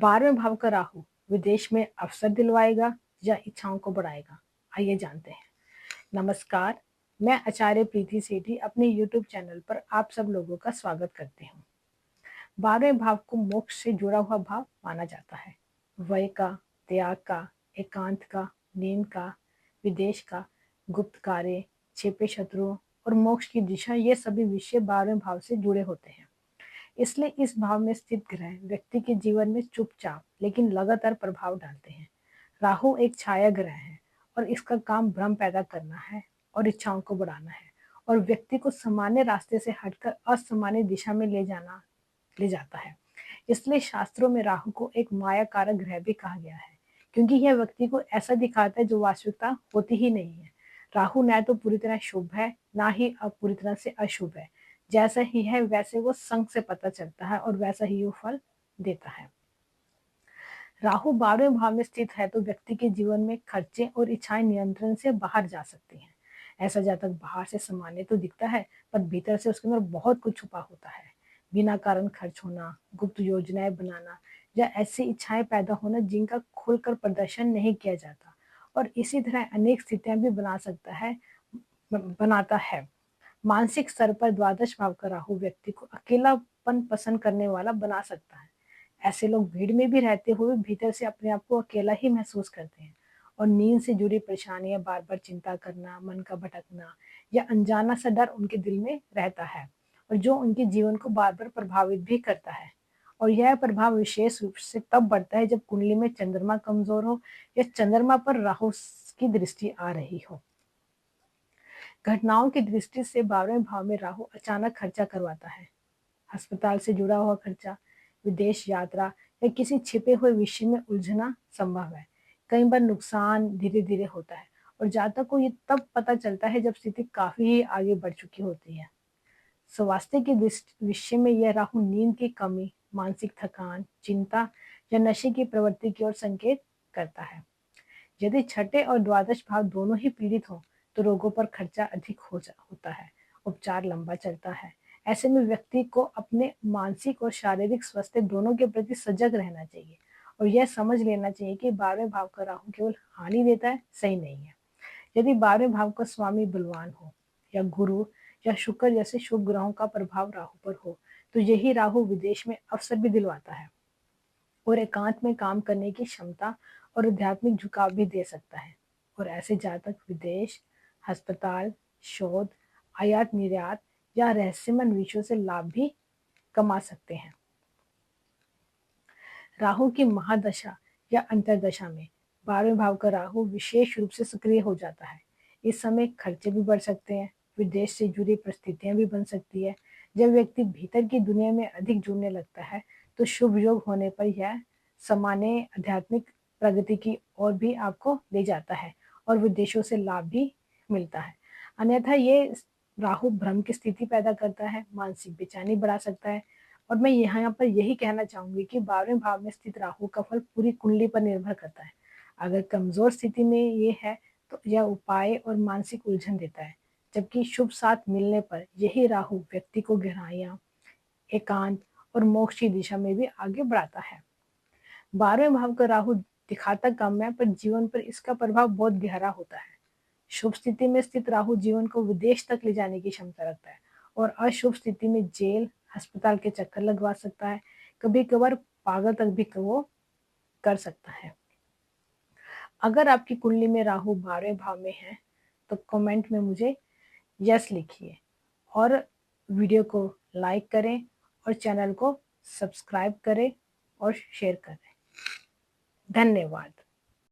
12वें भाव का राहु विदेश में अवसर दिलवाएगा या इच्छाओं को बढ़ाएगा? आइए जानते हैं। नमस्कार, मैं आचार्य प्रीति सेठी अपने YouTube चैनल पर आप सब लोगों का स्वागत करती हूँ। 12वें भाव को मोक्ष से जुड़ा हुआ भाव माना जाता है। वय का, त्याग का, एकांत का, नींद का, विदेश का, गुप्त कार्य, छिपे शत्रुओं और मोक्ष की दिशा, ये सभी विषय 12वें भाव से जुड़े होते हैं। इसलिए इस भाव में स्थित ग्रह व्यक्ति के जीवन में चुपचाप लेकिन लगातार प्रभाव डालते हैं। राहु एक छाया ग्रह है और इसका काम भ्रम पैदा करना है और इच्छाओं को बढ़ाना है और व्यक्ति को सामान्य रास्ते से हटकर असामान्य दिशा में ले जाता है। इसलिए शास्त्रों में राहु को एक माया कारक ग्रह भी कहा गया है, क्योंकि यह व्यक्ति को ऐसा दिखाता है जो वास्तविकता होती ही नहीं है। राहु न तो पूरी तरह शुभ है, ना ही अब पूरी तरह से अशुभ है। जैसा ही है वैसे वो संग से पता चलता है और वैसा ही वो फल देता है। राहु 12वें भाव में स्थित है तो व्यक्ति के जीवन में खर्चे और इच्छाएं नियंत्रण से बाहर जा सकती हैं। ऐसा जातक बाहर से सामान्य तो दिखता है, पर भीतर से उसके अंदर बहुत कुछ छुपा होता है। बिना कारण खर्च होना, गुप्त योजनाएं बनाना या ऐसी इच्छाएं पैदा होना जिनका खुलकर प्रदर्शन नहीं किया जाता, और इसी तरह अनेक स्थितियां भी बनाता है। मानसिक स्तर पर द्वादश भाव का राहु व्यक्ति को अकेलापन पसंद करने वाला बना सकता है। ऐसे लोग भीड़ में भी रहते हुए भीतर से अपने आप को अकेला ही महसूस करते हैं और नींद से जुड़ी परेशानियां, बार बार चिंता करना, मन का भटकना या अनजाना सा डर उनके दिल में रहता है, और जो उनके जीवन को बार बार प्रभावित भी करता है। और यह प्रभाव विशेष रूप से तब बढ़ता है जब कुंडली में चंद्रमा कमजोर हो या चंद्रमा पर राहु की दृष्टि आ रही हो। घटनाओं की दृष्टि से 12वें भाव में राहु अचानक खर्चा करवाता है। अस्पताल से जुड़ा हुआ खर्चा, विदेश यात्रा या किसी छिपे हुए विषय में उलझना संभव है। कई बार नुकसान धीरे धीरे होता है और जातक को ये तब पता चलता है जब स्थिति काफी ही आगे बढ़ चुकी होती है। स्वास्थ्य के विषय में यह राहु नींद की कमी, मानसिक थकान, चिंता या नशे की प्रवृत्ति की ओर संकेत करता है। यदि छठे और द्वादश भाव दोनों ही पीड़ित हो तो रोगों पर खर्चा अधिक होता है, उपचार लंबा चलता है। ऐसे में व्यक्ति को अपने मानसिक और शारीरिक स्वास्थ्य दोनों के प्रति सजग रहना चाहिए और यह समझ लेना चाहिए कि 12वें भाव का राहु केवल हानि देता है, सही नहीं है। यदि 12वें भाव का स्वामी बलवान हो या गुरु या शुक्र जैसे शुभ ग्रहों का प्रभाव राहु पर हो तो यही राहु विदेश में अवसर भी दिलवाता है और एकांत में काम करने की क्षमता और आध्यात्मिक झुकाव भी दे सकता है। और ऐसे जातक विदेश, अस्पताल, शोध, आयात निर्यात या रहस्यमय विषयों से लाभ भी कमा सकते हैं। राहु की महादशा या अंतरदशा में 12वें भाव का राहु विशेष रूप से सक्रिय हो जाता है। इस समय खर्चे भी बढ़ सकते हैं, विदेश से जुड़ी परिस्थितियां भी बन सकती है। जब व्यक्ति भीतर की दुनिया में अधिक जुड़ने लगता है तो शुभ योग होने पर यह सामान्य आध्यात्मिक प्रगति की ओर भी आपको ले जाता है और विदेशों से लाभ भी मिलता है। अन्यथा ये राहु भ्रम की स्थिति पैदा करता है, मानसिक बेचैनी बढ़ा सकता है। और मैं यहाँ पर यही कहना चाहूंगी कि 12वें भाव में स्थित राहु का फल पूरी कुंडली पर निर्भर करता है। अगर कमजोर स्थिति में ये है तो यह उपाय और मानसिक उलझन देता है, जबकि शुभ साथ मिलने पर यही राहु व्यक्ति को गहराइयां, एकांत और मोक्ष की दिशा में भी आगे बढ़ाता है। 12वें भाव का राहु दिखाता कम है, पर जीवन पर इसका प्रभाव बहुत गहरा होता है। शुभ स्थिति में स्थित राहु जीवन को विदेश तक ले जाने की क्षमता रखता है और अशुभ स्थिति में जेल, अस्पताल के चक्कर लगवा सकता है, कभी कभार पागल तक भी वो कर सकता है। अगर आपकी कुंडली में राहु 12वें भाव में है तो कमेंट में मुझे यस लिखिए और वीडियो को लाइक करें और चैनल को सब्सक्राइब करें और शेयर करें। धन्यवाद।